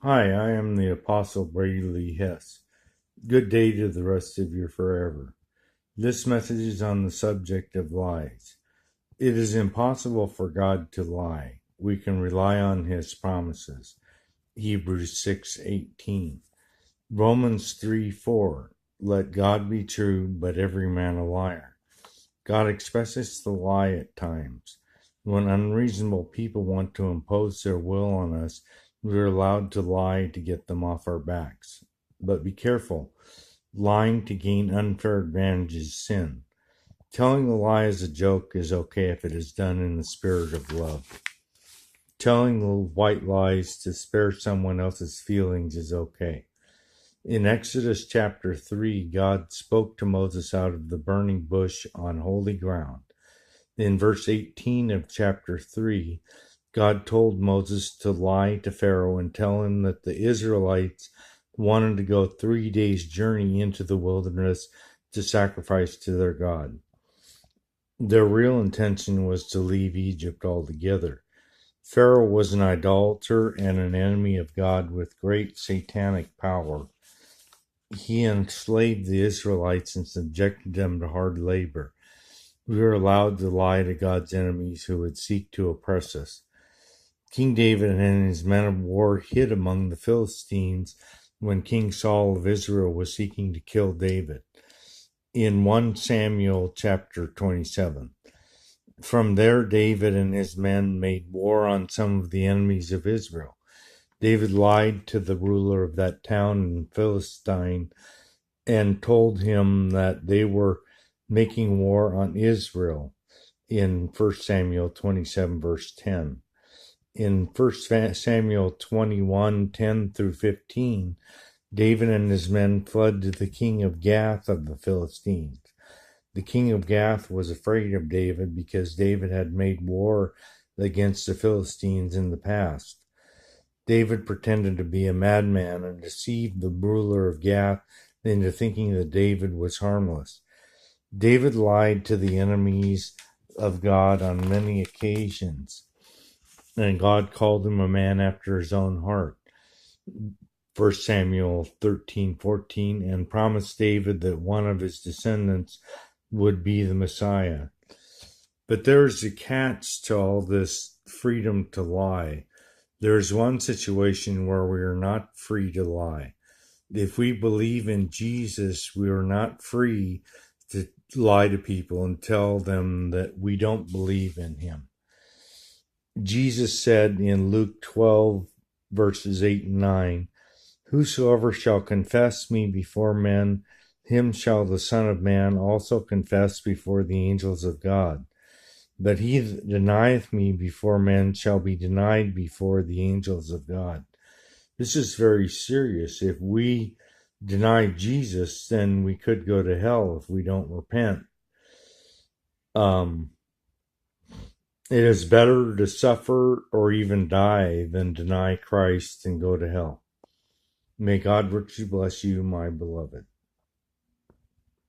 Hi, I am the Apostle Brady Hess. Good day to the rest of you forever. This message is on the subject of lies. It is impossible for God to lie. We can rely on His promises. Hebrews 6:18. Romans 3:4. Let God be true, but every man a liar. God expects us to lie at times. When unreasonable people want to impose their will on us, we are allowed to lie to get them off our backs. But be careful. Lying to gain unfair advantage is sin. Telling a lie as a joke is okay if it is done in the spirit of love. Telling white lies to spare someone else's feelings is okay. In Exodus chapter 3, God spoke to Moses out of the burning bush on holy ground. In verse 18 of chapter 3, God told Moses to lie to Pharaoh and tell him that the Israelites wanted to go 3 days' journey into the wilderness to sacrifice to their God. Their real intention was to leave Egypt altogether. Pharaoh was an idolater and an enemy of God with great satanic power. He enslaved the Israelites and subjected them to hard labor. We are allowed to lie to God's enemies who would seek to oppress us. King David and his men of war hid among the Philistines when King Saul of Israel was seeking to kill David. In 1 Samuel chapter 27. From there, David and his men made war on some of the enemies of Israel. David lied to the ruler of that town in Philistine and told him that they were making war on Israel in 1 Samuel 27 verse 10. In 1 Samuel 21, 10 through 15, David and his men fled to the king of Gath of the Philistines. The king of Gath was afraid of David because David had made war against the Philistines in the past. David pretended to be a madman and deceived the ruler of Gath into thinking that David was harmless. David lied to the enemies of God on many occasions, and God called him a man after his own heart. 1 Samuel 13:14, and promised David that one of his descendants would be the Messiah. But there's a catch to all this freedom to lie. There's one situation where we are not free to lie. If we believe in Jesus, we are not free to lie to people and tell them that we don't believe in him. Jesus said in Luke 12, verses 8 and 9, whosoever shall confess me before men, him shall the Son of Man also confess before the angels of God. But he that denieth me before men shall be denied before the angels of God. This is very serious. If we deny Jesus, then we could go to hell if we don't repent. It is better to suffer or even die than deny Christ and go to hell. May God richly bless you, my beloved.